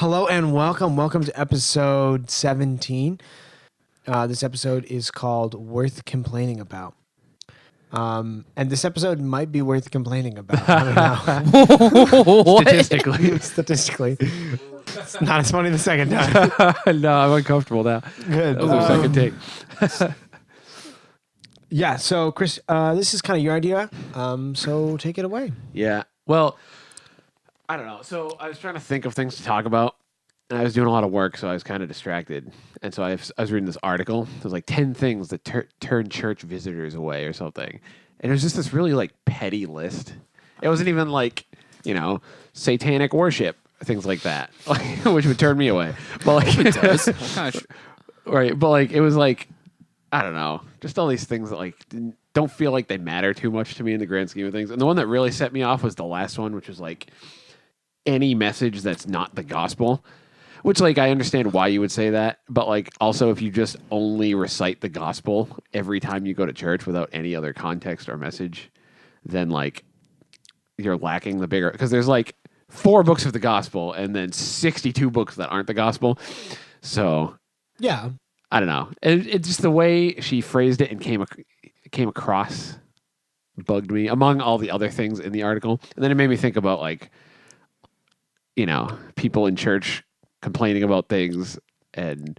Hello and welcome. Welcome to episode 17. This episode is called Worth Complaining About. And this episode might be worth complaining about. I don't know. Statistically. It's not as funny the second time. No, I'm uncomfortable now. Good. That was our second take. Yeah, so Chris, this is kind of your idea. So take it away. Yeah. Well, I don't know. So I was trying to think of things to talk about, and I was doing a lot of work, so I was kind of distracted. And so I was reading this article. It was like 10 things that turn church visitors away or something. And it was just this really like petty list. It wasn't even like, satanic worship, things like that, which would turn me away. But like, It does. What kind of right. But like, it was like, I don't know, just all these things that like don't feel like they matter too much to me in the grand scheme of things. And the one that really set me off was the last one, which was like any message that's not the gospel, which like I understand why you would say that. But like also if you just only recite the gospel every time you go to church without any other context or message, then like you're lacking the bigger, because there's like 4 books of the gospel and then 62 books that aren't the gospel. So Yeah. I don't know. It's just the way she phrased it and came across bugged me, among all the other things in the article. And then it made me think about like, people in church complaining about things, and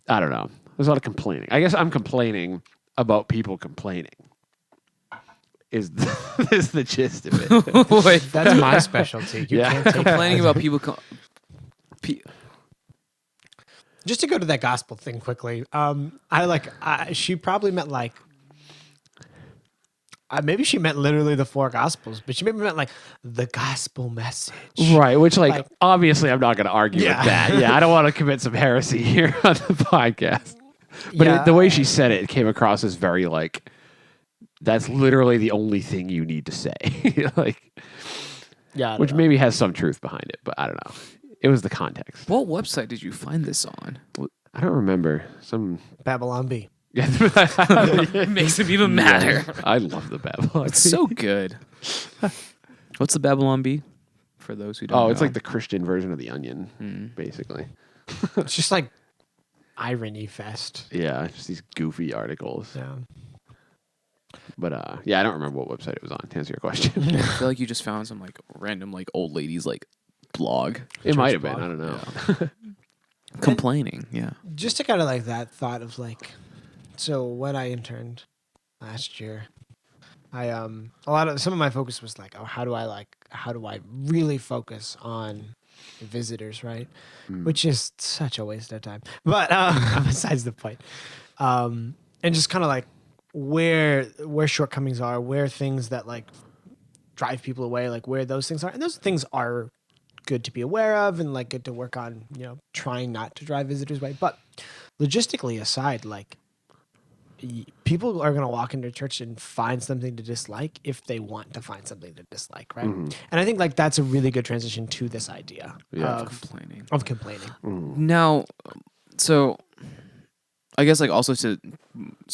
I don't know. There's a lot of complaining. I guess I'm complaining about people complaining. Is the gist of it? Wait, That's my specialty. You Yeah. can't take complaining about people. Just to go to that gospel thing quickly, she probably meant like, maybe she meant literally the 4 gospels, but she maybe meant like the gospel message. Right, which Like- obviously I'm not going to argue Yeah. with that. Yeah, I don't want to commit some heresy here on the podcast. But Yeah. the way she said it came across as very like, that's literally the only thing you need to say. Like, Yeah. which maybe has some truth behind it, but I don't know. It was the context. What website did you find this on? I don't remember. Some Babylon B. It makes it even madder. I love the Babylon. It's so good. What's the Babylon Bee? For those who don't know. Oh, it's like the Christian version of the Onion, basically. It's just like irony fest. Yeah, just these goofy articles. Yeah. But I don't remember what website it was on, to answer your question. I feel like you just found some like random like old ladies like blog It might have blog. been. I don't know. complaining. Yeah. Just to kind of like that thought of like, so when I interned last year, some of my focus was like, oh, how do I really focus on visitors, right? Which is such a waste of time. But besides the point, and just kind of like where shortcomings are, where things that like drive people away, like where those things are, and those things are good to be aware of and like good to work on, trying not to drive visitors away. But logistically aside, like people are going to walk into church and find something to dislike if they want to find something to dislike, right? And I think like that's a really good transition to this idea Complaining. of complaining. Now, so I guess like also to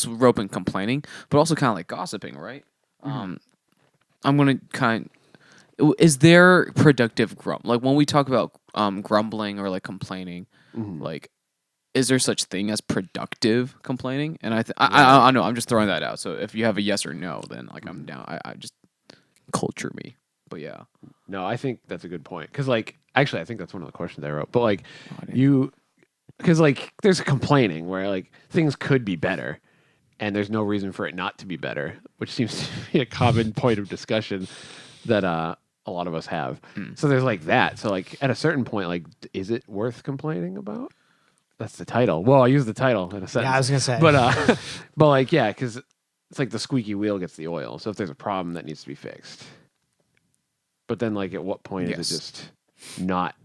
rope in complaining, but also kind of like gossiping, right? I'm gonna is there productive like when we talk about grumbling or like complaining, like is there such thing as productive complaining? And I know I'm just throwing that out. So if you have a yes or no, then like I'm down. I just culture me, but yeah. No, I think that's a good point. Because, like, actually, I think that's one of the questions I wrote. But, like, I didn't- because, like, there's complaining where, like, things could be better and there's no reason for it not to be better, which seems to be a common point of discussion that a lot of us have. So there's, like, that. So, like, at a certain point, like, is it worth complaining about? That's the title. Well, I use the title in a sentence. Yeah, I was gonna say. But like, yeah, because it's like the squeaky wheel gets the oil. So if there's a problem, that needs to be fixed. But then, like, at what point is it just not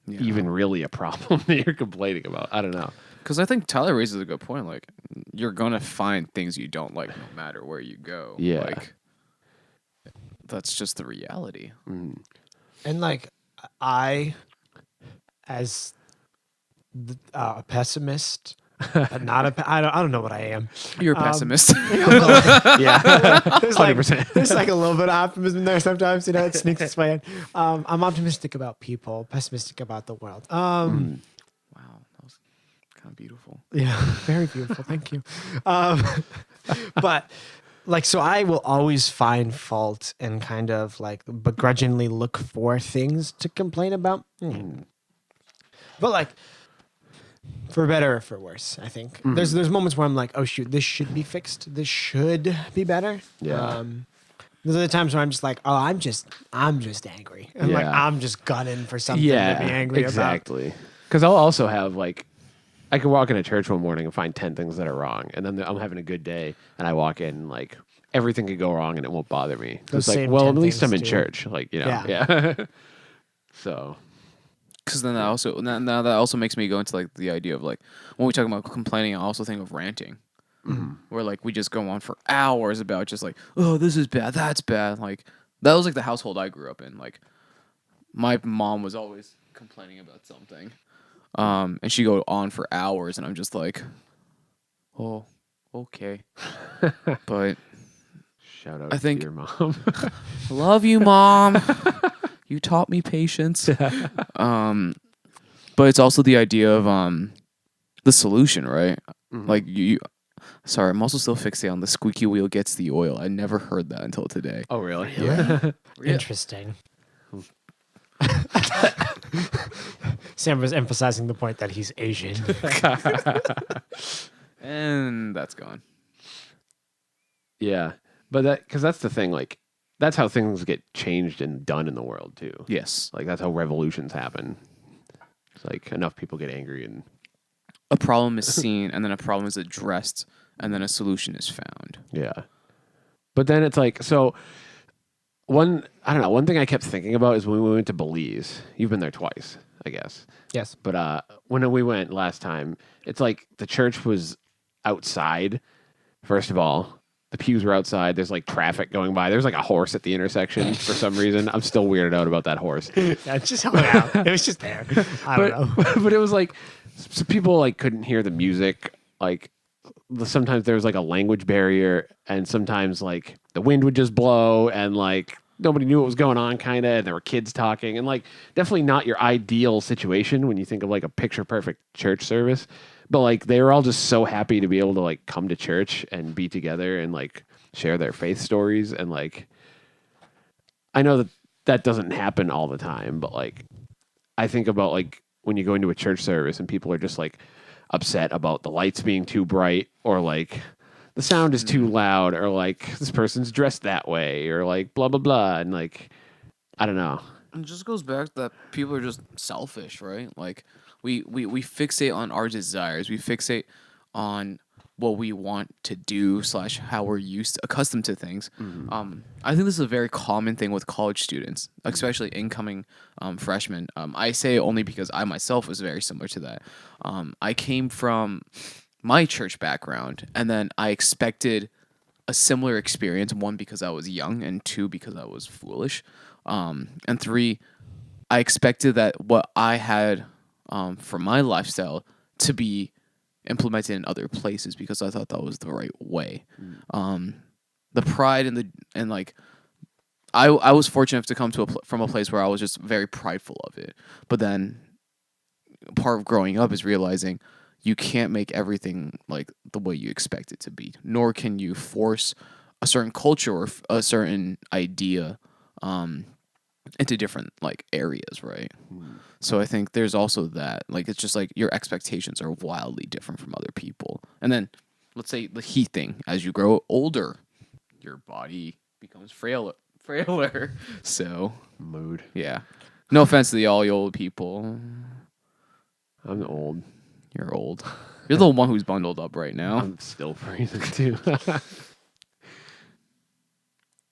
even really a problem that you're complaining about? I don't know. Because I think Tyler raises a good point. Like, you're gonna find things you don't like no matter where you go. Yeah. Like, that's just the reality. And like I, as a pessimist, but not a. I don't know what I am. You're a pessimist. Yeah, There's like 100%. there's like a little bit of optimism there sometimes. It sneaks its way in. I'm optimistic about people, pessimistic about the world. Wow, that was kind of beautiful. Yeah, very beautiful. Thank you. But like, so I will always find fault and kind of like begrudgingly look for things to complain about. But like, for better or for worse, I think there's moments where I'm like, oh shoot, this should be fixed. This should be better. Yeah. There's other times where I'm just like, oh, I'm just angry. And like, Yeah. I'm just gunning for something to be angry about. exactly. Because I'll also have like, I could walk into church one morning and find 10 things that are wrong, and then I'm having a good day, and I walk in and like everything could go wrong and it won't bother me. Those It's like, same well, 10 at least I'm things in too. church, like Yeah. yeah. So Because then that also makes me go into like the idea of like when we talk about complaining, I also think of ranting, where like we just go on for hours about just like, oh, this is bad, that's bad. Like that was like the household I grew up in. Like my mom was always complaining about something, and she go on for hours, and I'm just like, oh, okay, but shout out I think- to your mom. love you, mom. You taught me patience. But it's also the idea of the solution, right? Like you. Sorry, I'm also still fixated on the squeaky wheel gets the oil. I never heard that until today. Oh really? Yeah. Interesting. Sam was emphasizing the point that he's Asian. And that's gone. Yeah, but that's the thing. Like, that's how things get changed and done in the world too. Yes. Like that's how revolutions happen. It's like enough people get angry and A problem is seen, and then a problem is addressed, and then a solution is found. yeah. But then it's like so. One thing I kept thinking about is when we went to Belize. You've been there twice, I guess. Yes. But when we went last time, it's like the church was outside. First of all, the pews were outside. There's like traffic going by. There's like a horse at the intersection for some reason. I'm still weirded out about that horse. Yeah, it just hung out. It was just there. I don't know. But it was like so people like couldn't hear the music. Like sometimes there was like a language barrier, and sometimes like the wind would just blow, and like nobody knew what was going on, kind of. And there were kids talking, and like definitely not your ideal situation when you think of like a picture perfect church service. But like they were all just so happy to be able to like come to church and be together and like share their faith stories. And like I know that doesn't happen all the time, but like I think about like when you go into a church service and people are just like upset about the lights being too bright, or like the sound is too loud, or like this person's dressed that way, or like blah blah blah, and like I don't know. It just goes back to that people are just selfish, right? Like we fixate on our desires. We fixate on what we want to do / how we're accustomed to things. I think this is a very common thing with college students, especially incoming freshmen. I say it only because I myself was very similar to that. I came from my church background, and then I expected a similar experience. One, because I was young, and two, because I was foolish, and three, I expected that what I had for my lifestyle to be implemented in other places because I thought that was the right way. The pride and like I was fortunate enough to come to from a place where I was just very prideful of it. But then part of growing up is realizing you can't make everything like the way you expect it to be, nor can you force a certain culture or a certain idea into different like areas, right? So I think there's also that, like, it's just like your expectations are wildly different from other people. And then let's say the heat thing, as you grow older, your body becomes frailer. So Mood. yeah, no offense to all you old people. I'm old. You're old. You're the one who's bundled up right now. I'm still freezing too.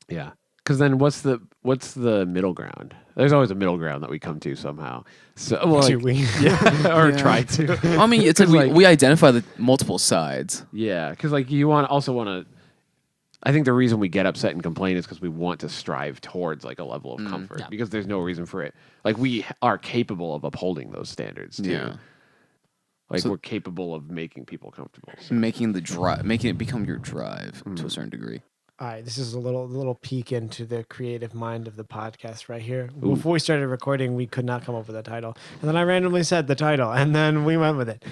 Yeah. Because then what's the middle ground? There's always a middle ground that we come to somehow. So well, Do like, we? or Yeah. try to. I mean, it's like we identify the multiple sides. Yeah, because like you want to. I think the reason we get upset and complain is because we want to strive towards like a level of comfort. Yeah. Because there's no reason for it. Like we are capable of upholding those standards too. Yeah. Like So- we're capable of making people comfortable. making it become your drive to a certain degree. All right, this is a little peek into the creative mind of the podcast right here. Before we started recording, we could not come up with a title, and then I randomly said the title, and then we went with it.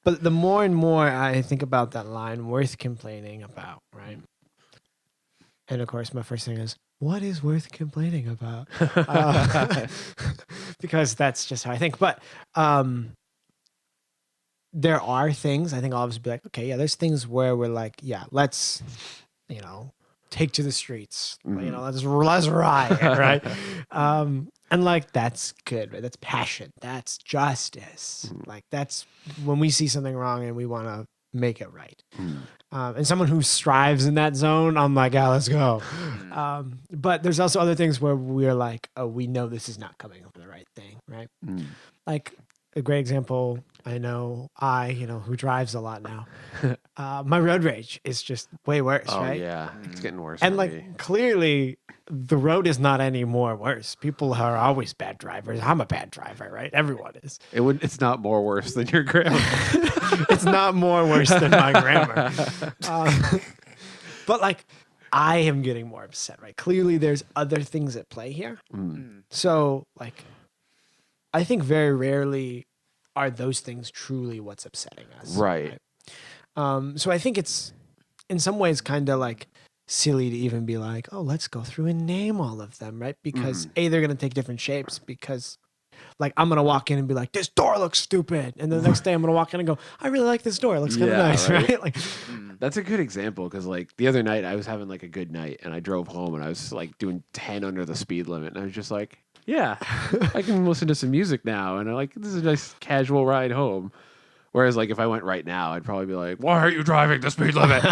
But the more and more I think about that line, worth complaining about, right? And of course, my first thing is, what is worth complaining about? Because that's just how I think. But there are things I think all of us would be like, okay, yeah, there's things where we're like, yeah, let's, take to the streets, let's riot, right? And like that's good, right? That's passion, that's justice. Like that's when we see something wrong and we want to make it right. And someone who strives in that zone, I'm like, yeah, let's go. But there's also other things where we're like, oh, we know this is not coming from the right thing, right? Like a great example, I know who drives a lot now. My road rage is just way worse, Oh right? yeah, it's getting worse. And for like me. clearly the road is not any more worse. People are always bad drivers. I'm a bad driver, right? Everyone is. It's not more worse than your grandma. It's not more worse than my grammar. But like I am getting more upset, right? Clearly there's other things at play here. So like I think very rarely are those things truly what's upsetting us. Right. So I think it's in some ways kind of like silly to even be like, oh, let's go through and name all of them, right? Because A, they're going to take different shapes because like I'm going to walk in and be like, this door looks stupid. And then the next day I'm going to walk in and go, I really like this door. It looks kind of Yeah, nice, right? right? Like, That's a good example because like the other night I was having like a good night and I drove home and I was like doing 10 under the speed limit and I was just like, yeah, I can listen to some music now and I like this is a nice casual ride home. Whereas like if I went right now, I'd probably be like, why are you driving the speed limit?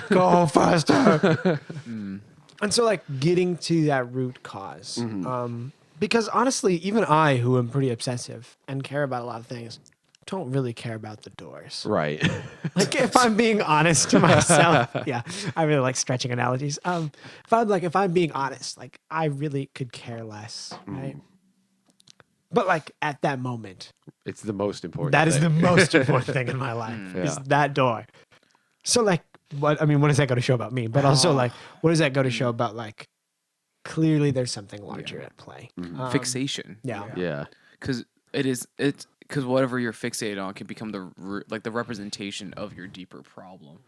go faster. And so like getting to that root cause. Because honestly, even I, who am pretty obsessive and care about a lot of things, don't really care about the doors. Right. Like if I'm being honest to myself, yeah, I really like stretching analogies. If I'm being honest, like I really could care less, right? But like at that moment, It's the most important. that is the thing. most important thing in my life is Yeah. that door. So like, what does that go to show about me? But also like, what does that go to show about like, clearly there's something larger at play. Fixation. Yeah. Yeah. Because because whatever you're fixated on can become the representation of your deeper problem.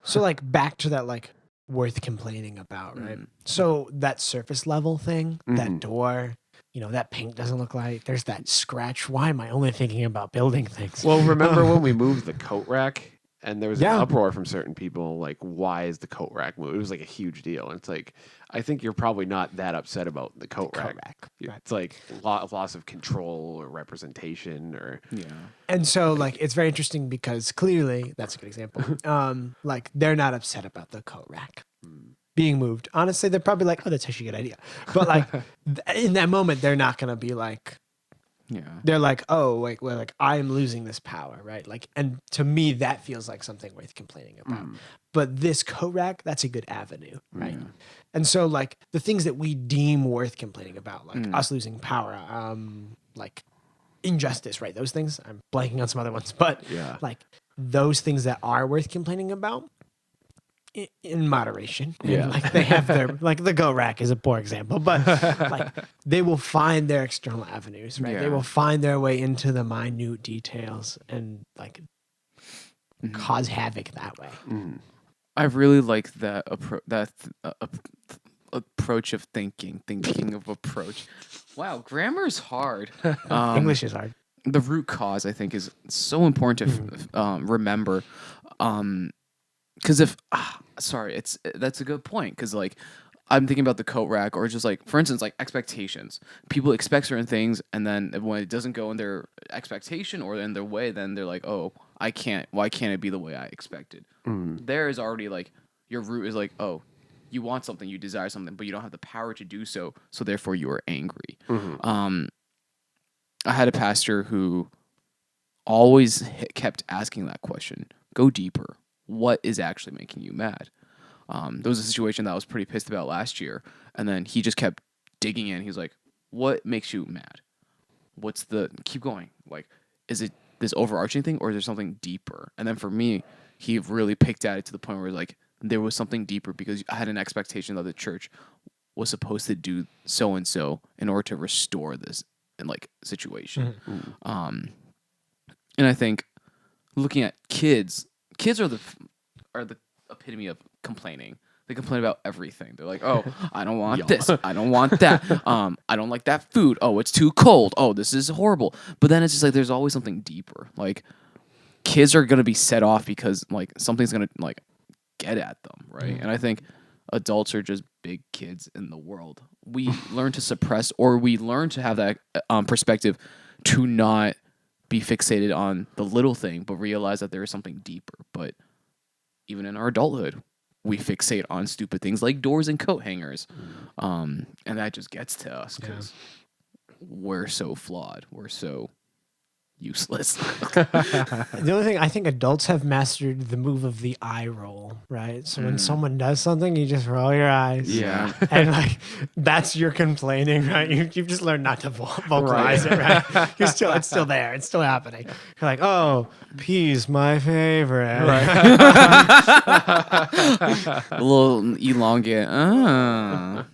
So like back to that like worth complaining about, right? So that surface level thing, that door, that paint doesn't look right. There's that scratch. Why am I only thinking about building things? Well, remember when we moved the coat rack and there was an Yeah. uproar from certain people like, why is the coat rack moved? It was like a huge deal. And it's like, I think you're probably not that upset about the coat rack. Right. It's like loss of control or representation or Yeah. And so like it's very interesting because clearly that's a good example. Like they're not upset about the coat rack being moved. Honestly, they're probably like, oh, that's actually a good idea. But like in that moment, they're not gonna be like, Yeah. they're like, oh, wait, well, like I'm losing this power, right? Like, and to me, that feels like something worth complaining about. But this coat rack, that's a good avenue, right? And so, like the things that we deem worth complaining about, like us losing power, like injustice, right? Those things. I'm blanking on some other ones, but Yeah. like those things that are worth complaining about. In moderation, and, Yeah. like they have their like the go rack is a poor example, but like they will find their external avenues, right? They Yeah. will find their way into the minute details and like cause havoc that way. I really like that approach of thinking of approach. Wow, grammar's hard. English is hard. The root cause I think is so important to remember. Because that's a good point. Because like I'm thinking about the coat rack, or just like for instance, like expectations. People expect certain things, and then when it doesn't go in their expectation or in their way, then they're like, oh, I can't. Why can't it be the way I expected? There is already like your root is like, oh, you want something, you desire something, but you don't have the power to do so. So therefore, you are angry. I had a pastor who always kept asking that question. Go deeper. What is actually making you mad? There was a situation that I was pretty pissed about last year, and then he just kept digging in. He's like, what makes you mad? Keep going. Like, is it this overarching thing, or is there something deeper? And then for me, he really picked at it to the point where like there was something deeper because I had an expectation that the church was supposed to do so and so in order to restore this like situation. And I think looking at kids are the epitome of complaining. They complain about everything. They're like, "Oh, I don't want this. I don't want that. I don't like that food. Oh, it's too cold. Oh, this is horrible." But then it's just like there's always something deeper. Like kids are gonna be set off because like something's gonna like get at them, right? And I think adults are just big kids in the world. We learn to suppress, or we learn to have that perspective to not be fixated on the little thing, but realize that there is something deeper. But even in our adulthood, we fixate on stupid things like doors and coat hangers. And that just gets to us because we're so flawed. We're so useless. The only thing, I think adults have mastered the move of the eye roll, right? So when someone does something, you just roll your eyes. Yeah. And like, that's your complaining, right? You've just learned not to vocalize it, right? It's still there. It's still happening. You're like, oh, peas, my favorite. Right. A little elongate. Yeah.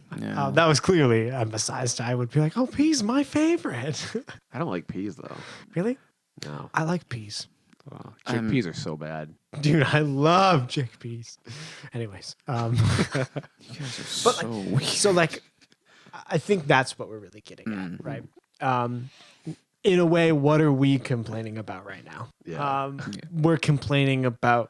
That was clearly emphasized. I would be like, oh, peas, my favorite. I don't like peas though. Really? No. I like peas. Wow. Chickpeas are so bad. Dude, I love chickpeas. Anyways, You guys are so weird. so like, I think that's what we're really getting at, right? In a way, what are we complaining about right now? Yeah. We're complaining about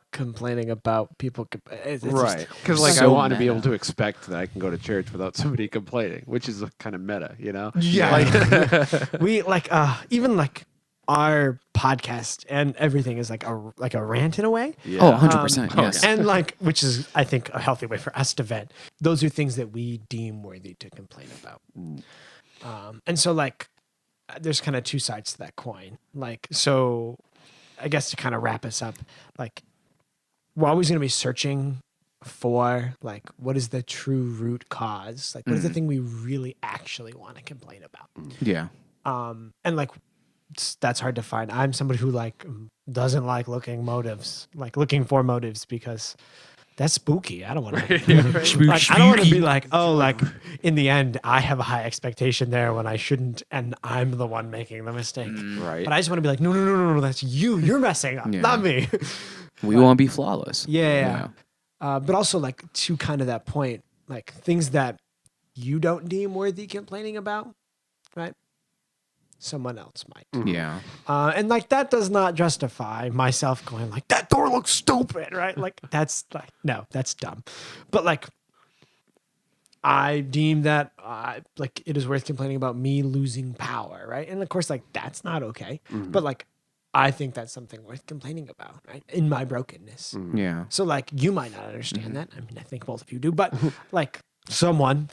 people. It's Right. just Because like I so want to be meta. able to expect that I can go to church without somebody complaining, which is kind of meta, you know? Yeah. We like even like our podcast and everything is like a rant in a way. Yeah. Oh, 100%. Yes. And like, which is, I think, a healthy way for us to vent. Those are things that we deem worthy to complain about. And so, like, there's kind of two sides to that coin. Like, so I guess to kind of wrap us up, like, we're always going to be searching for, like, what is the true root cause? Like, what is the thing we really actually want to complain about? Yeah. And like, that's hard to find. I'm somebody who like doesn't like looking for motives because that's spooky. I don't want to. Like, I don't want to be like, oh, like in the end, I have a high expectation there when I shouldn't, and I'm the one making the mistake. Right. But I just want to be like, no, that's you. You're messing up, Yeah. not me. We want to be flawless. Yeah. But also like to kind of that point, like things that you don't deem worthy complaining about, right? Someone else might. Yeah. And like that does not justify myself going like that door looks stupid, right? Like that's like no, that's dumb. But like I deem that like it is worth complaining about me losing power, right? And of course like that's not okay. But like I think that's something worth complaining about, right? In my brokenness. Yeah. So like you might not understand that. I mean, I think both of you do, but like someone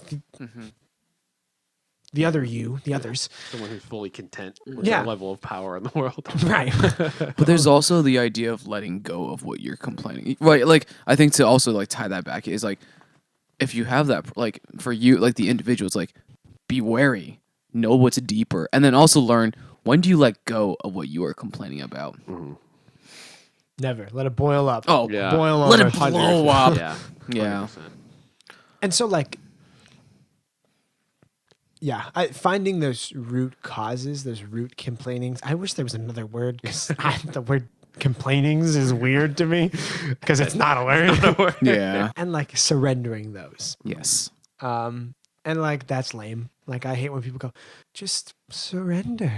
the other you, the others. Someone who's fully content with Yeah. their level of power in the world. Right. But there's also the idea of letting go of what you're complaining. Right. Like, I think to also like tie that back is like, if you have that, like for you, like the individual, it's like, be wary, know what's deeper, and then also learn when do you let go of what you are complaining about. Never. Let it boil up. Oh, Yeah. Boil let over. it blow up. Yeah. Yeah. 100%. And so like finding those root causes, those root complainings. I wish there was another word because the word complainings is weird to me because it's not a word. Yeah. And like surrendering those. Yes. And like that's lame. Like I hate when people go, just surrender.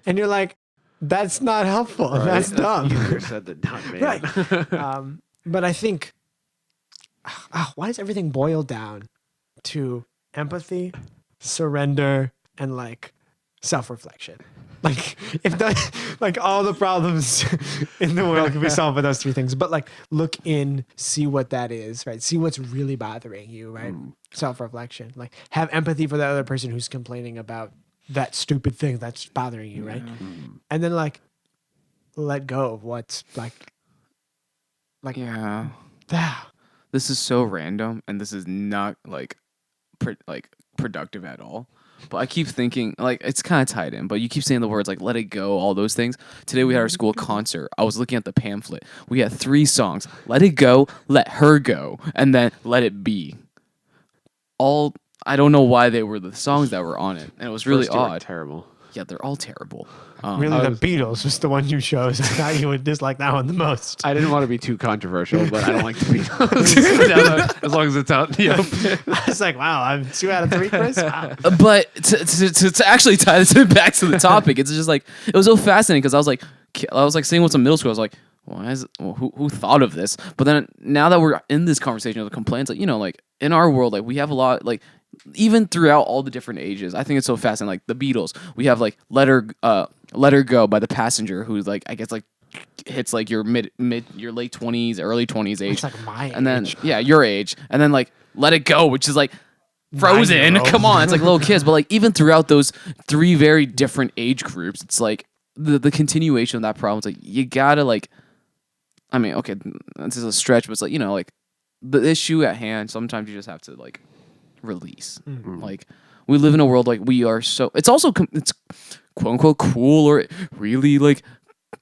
And you're like, that's not helpful. Right. That's dumb. Easier said than done, man. Right. But I think why does everything boil down to empathy, surrender, and like self-reflection? Like if that, like all the problems in the world can be solved with those three things. But like look in, see what that is, right? See what's really bothering you, right? Self-reflection. Like have empathy for the other person who's complaining about that stupid thing that's bothering you, right? And then like let go of what's like Yeah. ah, This is so random, and this is not like productive at all. But I keep thinking, like, it's kind of tied in, but you keep saying the words like let it go, all those things. Today we had our school concert. I was looking at the pamphlet. We had 3 songs: Let It Go, Let Her Go, and then Let It Be. All, I don't know why they were the songs that were on it. And it was really First two were odd. terrible. Yeah, they're all terrible. Really, the Beatles was the one you chose. I thought you would dislike that one the most. I didn't want to be too controversial, but I don't like the Beatles. As long as it's out in the open. I was like, wow, I'm 2 out of 3, Chris. Wow. But to actually tie this back to the topic, it's just like, it was so fascinating because I was like saying what's in middle school. I was like, why is who thought of this? But then now that we're in this conversation of the complaints, like, like in our world, like we have a lot, like even throughout all the different ages, I think it's so fascinating. Like the Beatles, we have like Let Her Go by The Passenger, who's like, I guess like hits like your your late 20s, early 20s age. It's like my and then age. yeah, your age. And then like Let It Go, which is like Frozen. 9-year-old. Come on, it's like little kids. But like even throughout those 3 very different age groups, it's like the continuation of that problem. It's like you gotta like, I mean, okay, this is a stretch, but it's like, like the issue at hand, sometimes you just have to like release. Like we live in a world like we are so, it's also it's quote unquote cool or really like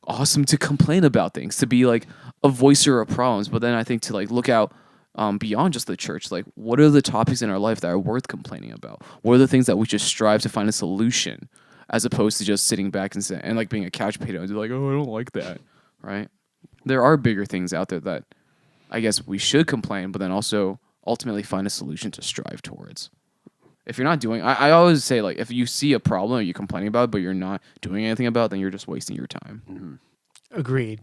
awesome to complain about things, to be like a voicer of problems. But then I think to like look out beyond just the church, like what are the topics in our life that are worth complaining about? What are the things that we should strive to find a solution, as opposed to just sitting back and like being a couch potato and be like, oh, I don't like that, right? There are bigger things out there that I guess we should complain, but then also ultimately find a solution to strive towards. If you're not doing, I always say, like, if you see a problem or you're complaining about it, but you're not doing anything about it, then you're just wasting your time. Mm-hmm. Agreed.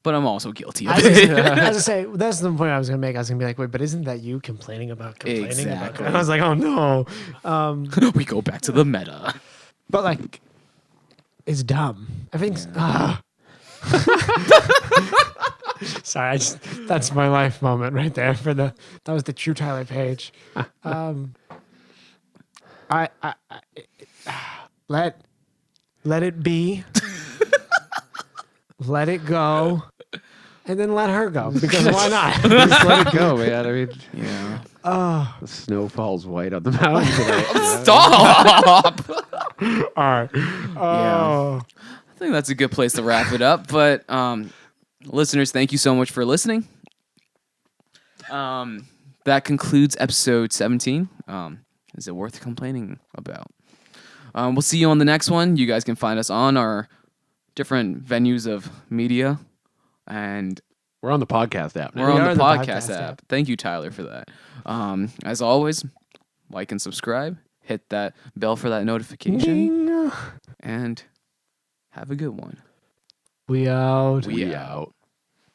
But I'm also guilty of I it. was say that's the point I was gonna make. I was gonna be like, wait, but isn't that you complaining about complaining Exactly. about? I was like, oh no. We go back to the meta. But like, it's dumb. Everything's. Sorry, that's my life moment right there. That was the true Tyler Page. I let it be, let it go, and then let her go, because why not? Just let it go, man. I mean, Yeah. the snow falls white on the mountain today. Stop! All right. Yeah. I think that's a good place to wrap it up. But listeners, thank you so much for listening. That concludes episode 17. Is it worth complaining about? We'll see you on the next one. You guys can find us on our different venues of media, and We're on the podcast app now. we're We on are the the podcast podcast app. Thank you, Tyler, for that. As always, like and subscribe. Hit that bell for that notification, Ding. and have a good one. We out. We out.